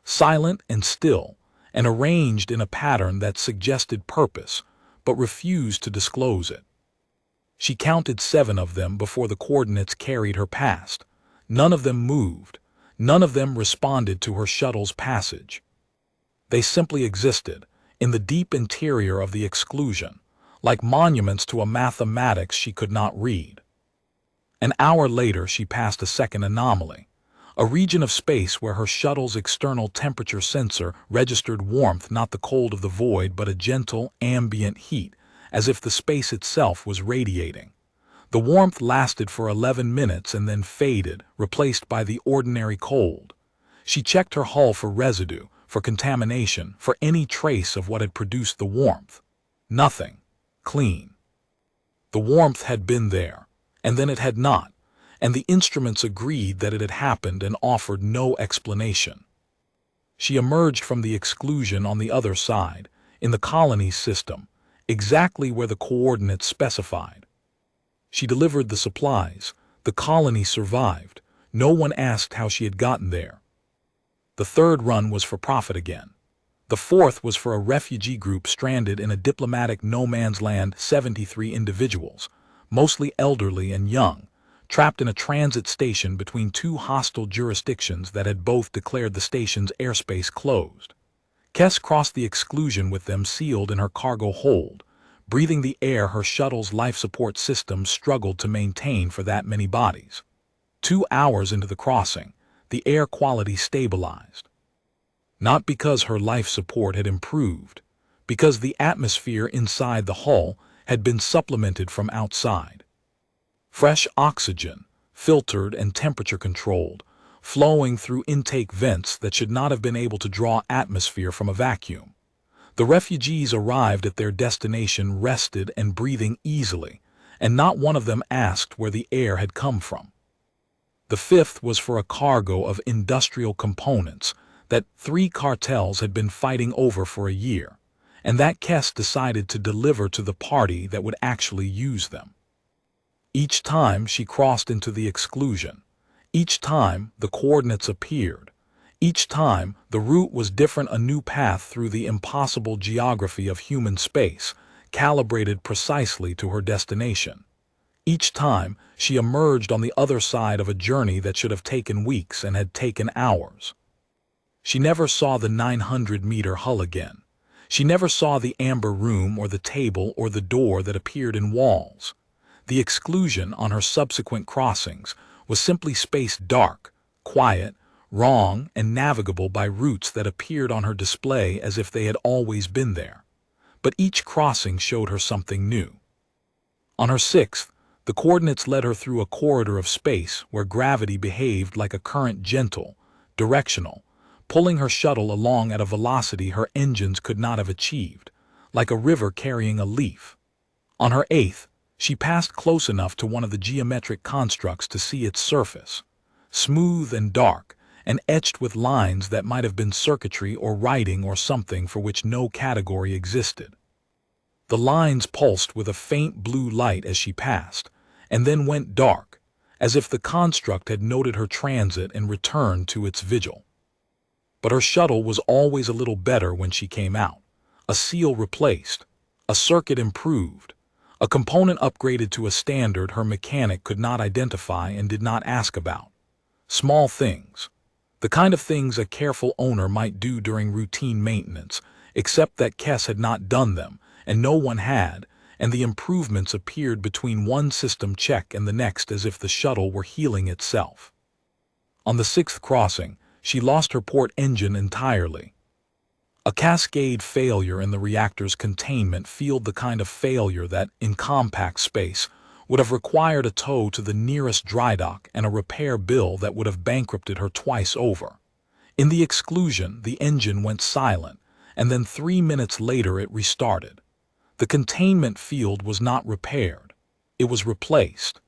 silent and still, and arranged in a pattern that suggested purpose, but refused to disclose it. She counted 7 of them before the coordinates carried her past. None of them moved. None of them responded to her shuttle's passage. They simply existed, in the deep interior of the exclusion, like monuments to a mathematics she could not read. An hour later she passed a second anomaly, a region of space where her shuttle's external temperature sensor registered warmth, not the cold of the void, but a gentle, ambient heat, as if the space itself was radiating. The warmth lasted for 11 minutes and then faded, replaced by the ordinary cold. She checked her hull for residue, for contamination, for any trace of what had produced the warmth. Nothing. Clean. The warmth had been there, and then it had not, and the instruments agreed that it had happened and offered no explanation. She emerged from the exclusion on the other side, in the colony's system, exactly where the coordinates specified. She delivered the supplies. The colony survived. No one asked how she had gotten there. The third run was for profit again. The fourth was for a refugee group stranded in a diplomatic no-man's land, 73 individuals, mostly elderly and young, trapped in a transit station between 2 hostile jurisdictions that had both declared the station's airspace closed. Kess crossed the exclusion with them sealed in her cargo hold, breathing the air her shuttle's life support system struggled to maintain for that many bodies. 2 hours into the crossing, the air quality stabilized. Not because her life support had improved, because the atmosphere inside the hull had been supplemented from outside. Fresh oxygen, filtered and temperature-controlled, flowing through intake vents that should not have been able to draw atmosphere from a vacuum. The refugees arrived at their destination rested and breathing easily, and not one of them asked where the air had come from. The fifth was for a cargo of industrial components that 3 cartels had been fighting over for a year, and that Kess decided to deliver to the party that would actually use them. Each time she crossed into the exclusion, each time the coordinates appeared, each time the route was different, a new path through the impossible geography of human space, calibrated precisely to her destination. Each time she emerged on the other side of a journey that should have taken weeks and had taken hours. She never saw the 900-meter hull again. She never saw the amber room or the table or the door that appeared in walls. The exclusion on her subsequent crossings was simply space, dark, quiet, wrong, and navigable by routes that appeared on her display as if they had always been there. But each crossing showed her something new. On her 6th, the coordinates led her through a corridor of space where gravity behaved like a current, gentle, directional, pulling her shuttle along at a velocity her engines could not have achieved, like a river carrying a leaf. On her 8th, she passed close enough to one of the geometric constructs to see its surface, smooth and dark, and etched with lines that might have been circuitry or writing or something for which no category existed. The lines pulsed with a faint blue light as she passed, and then went dark, as if the construct had noted her transit and returned to its vigil. But her shuttle was always a little better when she came out. A seal replaced, a circuit improved, a component upgraded to a standard her mechanic could not identify and did not ask about. Small things. The kind of things a careful owner might do during routine maintenance, except that Kess had not done them, and no one had, and the improvements appeared between one system check and the next as if the shuttle were healing itself. On the 6th crossing, she lost her port engine entirely. A cascade failure in the reactor's containment field, the kind of failure that, in compact space, would have required a tow to the nearest dry dock and a repair bill that would have bankrupted her twice over. In the exclusion, the engine went silent, and then 3 minutes later it restarted. The containment field was not repaired. It was replaced.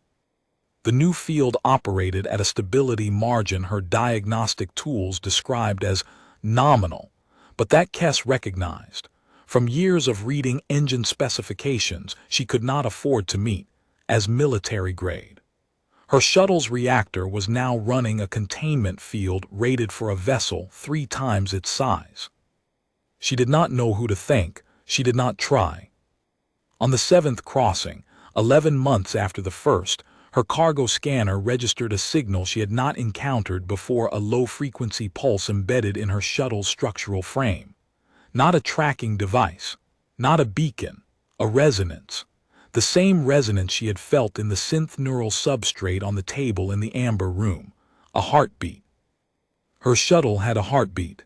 The new field operated at a stability margin her diagnostic tools described as nominal, but that Kess recognized. From years of reading engine specifications she could not afford to meet, as military grade. Her shuttle's reactor was now running a containment field rated for a vessel 3 times its size. She did not know who to thank, she did not try. On the 7th crossing, 11 months after the first, her cargo scanner registered a signal she had not encountered before, a low-frequency pulse embedded in her shuttle's structural frame. Not a tracking device, not a beacon, a resonance. The same resonance she had felt in the synth neural substrate on the table in the amber room. A heartbeat. Her shuttle had a heartbeat.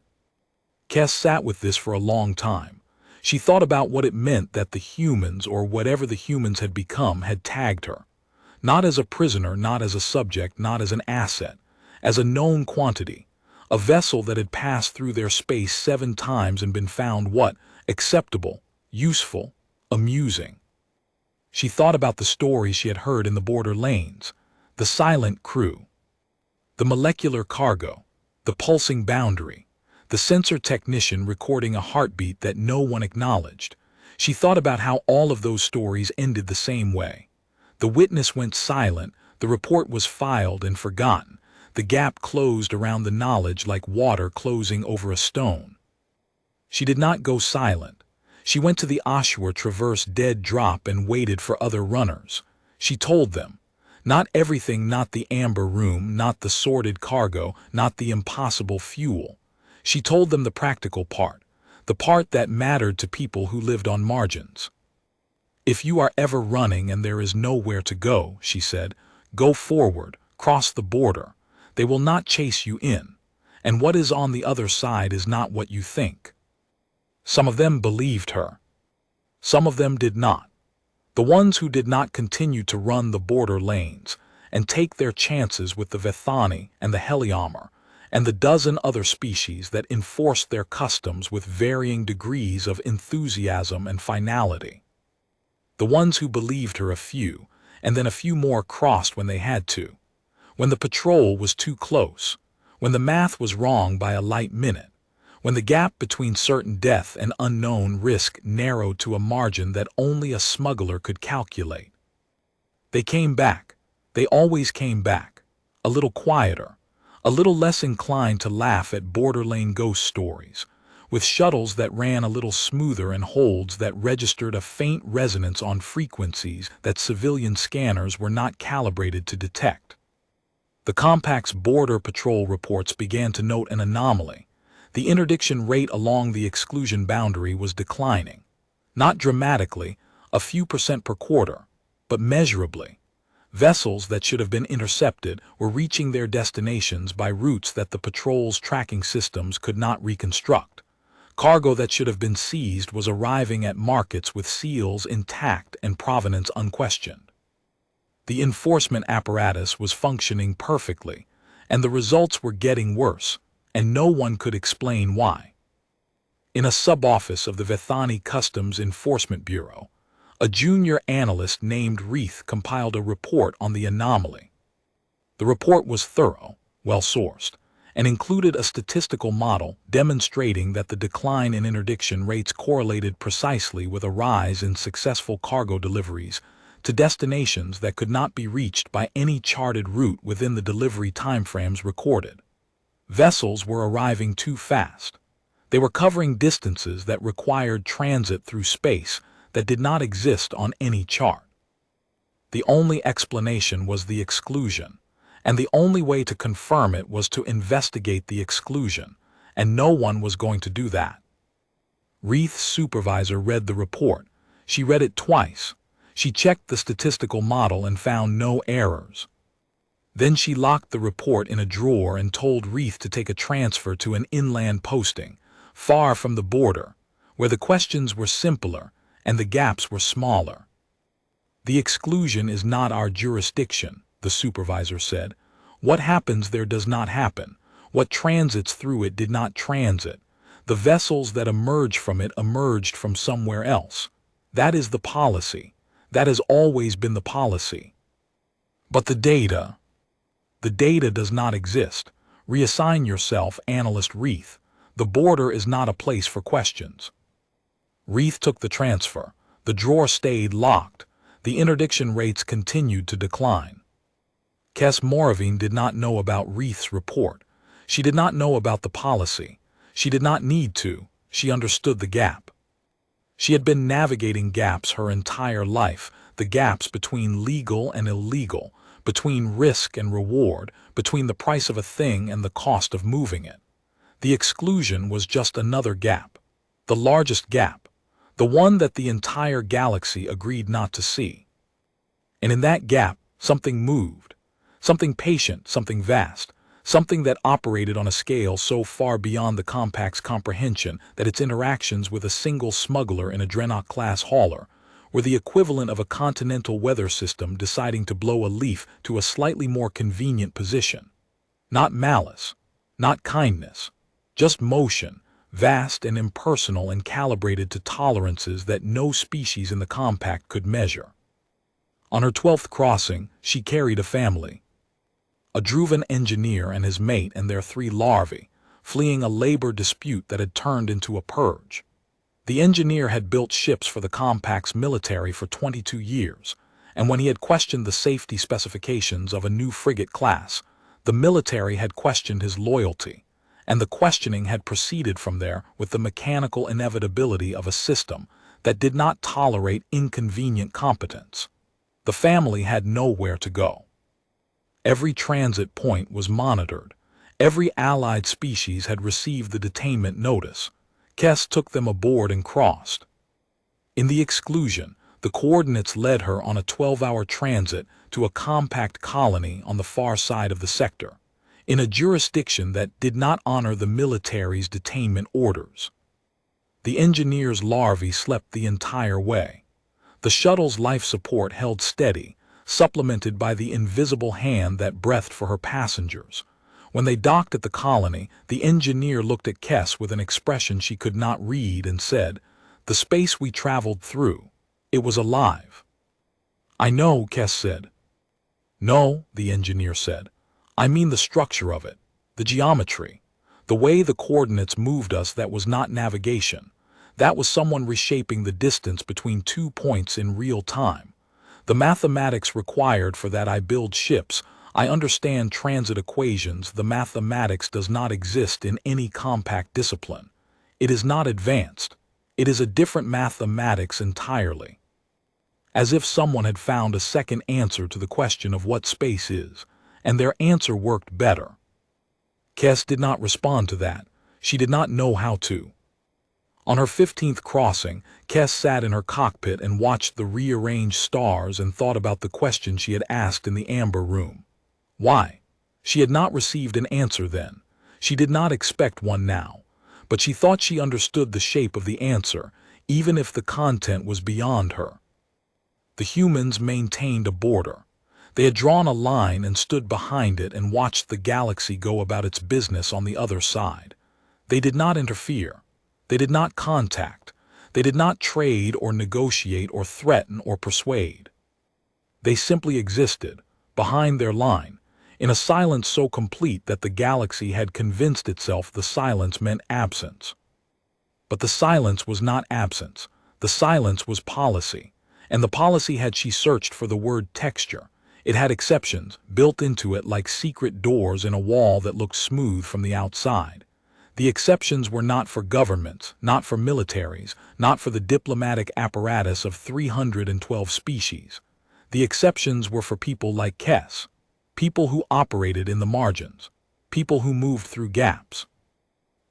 Kes sat with this for a long time. She thought about what it meant that the humans, or whatever the humans had become, had tagged her. Not as a prisoner, not as a subject, not as an asset, as a known quantity. A vessel that had passed through their space 7 times and been found what? Acceptable, useful, amusing. She thought about the stories she had heard in the border lanes, the silent crew, the molecular cargo, the pulsing boundary, the sensor technician recording a heartbeat that no one acknowledged. She thought about how all of those stories ended the same way. The witness went silent, the report was filed and forgotten. The gap closed around the knowledge like water closing over a stone. She did not go silent. She went to the Oshawa Traverse dead drop and waited for other runners. She told them, not everything, not the amber room, not the sordid cargo, not the impossible fuel. She told them the practical part, the part that mattered to people who lived on margins. If you are ever running and there is nowhere to go, she said, go forward, cross the border. They will not chase you in, and what is on the other side is not what you think. Some of them believed her. Some of them did not. The ones who did not continue to run the border lanes and take their chances with the Vethani and the Heliomar and the dozen other species that enforced their customs with varying degrees of enthusiasm and finality. The ones who believed her, a few, and then a few more crossed when they had to. When the patrol was too close, when the math was wrong by a light minute, when the gap between certain death and unknown risk narrowed to a margin that only a smuggler could calculate. They came back. They always came back. A little quieter, a little less inclined to laugh at border lane ghost stories, with shuttles that ran a little smoother and holds that registered a faint resonance on frequencies that civilian scanners were not calibrated to detect. The Compact's border patrol reports began to note an anomaly. The interdiction rate along the exclusion boundary was declining. Not dramatically, a few percent per quarter, but measurably. Vessels that should have been intercepted were reaching their destinations by routes that the patrol's tracking systems could not reconstruct. Cargo that should have been seized was arriving at markets with seals intact and provenance unquestioned. The enforcement apparatus was functioning perfectly, and the results were getting worse, and no one could explain why. In a sub-office of the Vethani Customs Enforcement Bureau, a junior analyst named Reith compiled a report on the anomaly. The report was thorough, well-sourced, and included a statistical model demonstrating that the decline in interdiction rates correlated precisely with a rise in successful cargo deliveries to destinations that could not be reached by any charted route within the delivery timeframes recorded. Vessels were arriving too fast. They were covering distances that required transit through space that did not exist on any chart. The only explanation was the exclusion, and the only way to confirm it was to investigate the exclusion, and no one was going to do that. Reith's supervisor read the report. She read it twice. She checked the statistical model and found no errors. Then she locked the report in a drawer and told Reith to take a transfer to an inland posting, far from the border, where the questions were simpler and the gaps were smaller. The exclusion is not our jurisdiction, the supervisor said. What happens there does not happen. What transits through it did not transit. The vessels that emerge from it emerged from somewhere else. That is the policy. That has always been the policy. But the data does not exist. Reassign yourself, Analyst Reith. The border is not a place for questions. Reith took the transfer. The drawer stayed locked. The interdiction rates continued to decline. Kes Moravine did not know about Reith's report. She did not know about the policy. She did not need to. She understood the gap. She had been navigating gaps her entire life, the gaps between legal and illegal, between risk and reward, between the price of a thing and the cost of moving it. The exclusion was just another gap, the largest gap, the one that the entire galaxy agreed not to see. And in that gap, something moved, something patient, something vast, something that operated on a scale so far beyond the compact's comprehension that its interactions with a single smuggler in a Dreadnought-class hauler were the equivalent of a continental weather system deciding to blow a leaf to a slightly more convenient position. Not malice, not kindness, just motion, vast and impersonal and calibrated to tolerances that no species in the compact could measure. On her 12th crossing, she carried a family. A Druvan engineer and his mate and their 3 larvae, fleeing a labor dispute that had turned into a purge. The engineer had built ships for the compact's military for 22 years, and when he had questioned the safety specifications of a new frigate class, the military had questioned his loyalty, and the questioning had proceeded from there with the mechanical inevitability of a system that did not tolerate inconvenient competence. The family had nowhere to go. Every transit point was monitored. Every allied species had received the detainment notice. Kes took them aboard and crossed. In the exclusion, the coordinates led her on a 12-hour transit to a compact colony on the far side of the sector, in a jurisdiction that did not honor the military's detainment orders. The engineer's larvae slept the entire way. The shuttle's life support held steady, supplemented by the invisible hand that breathed for her passengers. When they docked at the colony, the engineer looked at Kes with an expression she could not read and said, "The space we traveled through, it was alive." "I know," Kes said. "No," the engineer said. "I mean the structure of it, the geometry, the way the coordinates moved us. That was not navigation. That was someone reshaping the distance between 2 points in real time. The mathematics required for that. I build ships. I understand transit equations. The mathematics does not exist in any compact discipline. It is not advanced. It is a different mathematics entirely." As if someone had found a second answer to the question of what space is, and their answer worked better. Kes did not respond to that. She did not know how to. On her 15th crossing, Kes sat in her cockpit and watched the rearranged stars and thought about the question she had asked in the amber room. Why? She had not received an answer then. She did not expect one now. But she thought she understood the shape of the answer, even if the content was beyond her. The humans maintained a border. They had drawn a line and stood behind it and watched the galaxy go about its business on the other side. They did not interfere. They did not contact. They did not trade or negotiate or threaten or persuade. They simply existed, behind their line, in a silence so complete that the galaxy had convinced itself the silence meant absence. But the silence was not absence. The silence was policy, and the policy had she searched for the word texture. It had exceptions built into it like secret doors in a wall that looked smooth from the outside. The exceptions were not for governments, not for militaries, not for the diplomatic apparatus of 312 species. The exceptions were for people like Kes, people who operated in the margins, people who moved through gaps,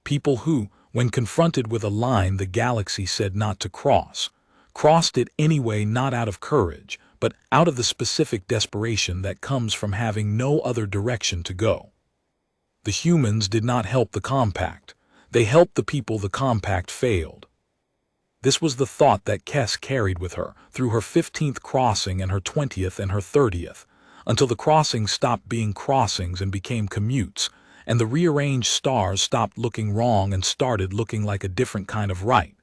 people who, when confronted with a line the galaxy said not to cross, crossed it anyway, not out of courage, but out of the specific desperation that comes from having no other direction to go. The humans did not help the compact. They helped the people the compact failed. This was the thought that Kes carried with her through her 15th crossing and her 20th and her 30th, until the crossings stopped being crossings and became commutes, and the rearranged stars stopped looking wrong and started looking like a different kind of right.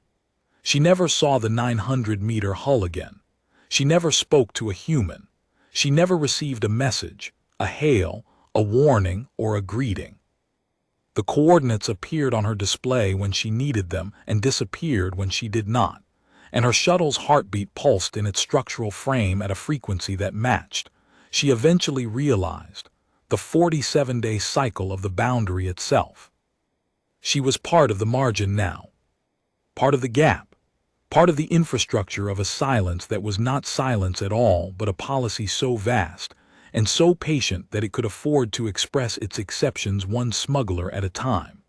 She never saw the 900-meter hull again. She never spoke to a human. She never received a message, a hail, a warning, or a greeting. The coordinates appeared on her display when she needed them and disappeared when she did not. and her shuttle's heartbeat pulsed in its structural frame at a frequency that matched. She eventually realized the 47-day cycle of the boundary itself. She was part of the margin now, part of the gap, part of the infrastructure of a silence that was not silence at all, but a policy so vast and so patient that it could afford to express its exceptions one smuggler at a time.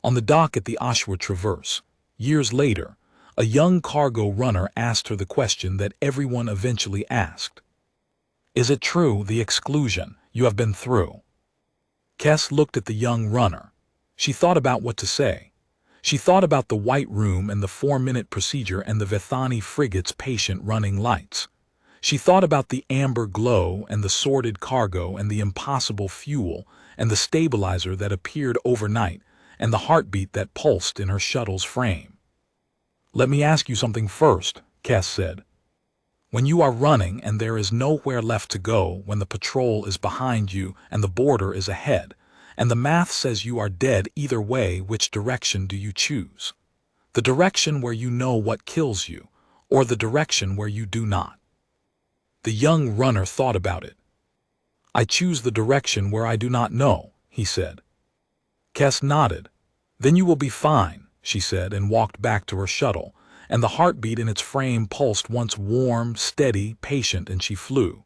On the dock at the Oshawa Traverse, years later, a young cargo runner asked her the question that everyone eventually asked. Is it true, the exclusion you have been through? Kes looked at the young runner. She thought about what to say. She thought about the White Room and the 4-minute procedure and the Vithani frigate's patient running lights. She thought about the amber glow and the sordid cargo and the impossible fuel and the stabilizer that appeared overnight and the heartbeat that pulsed in her shuttle's frame. Let me ask you something first, Kes said. When you are running and there is nowhere left to go, when the patrol is behind you and the border is ahead, and the math says you are dead either way, which direction do you choose? The direction where you know what kills you, or the direction where you do not? The young runner thought about it. I choose the direction where I do not know, he said. Kes nodded. Then you will be fine, she said, and walked back to her shuttle, and the heartbeat in its frame pulsed once warm, steady, patient, and she flew.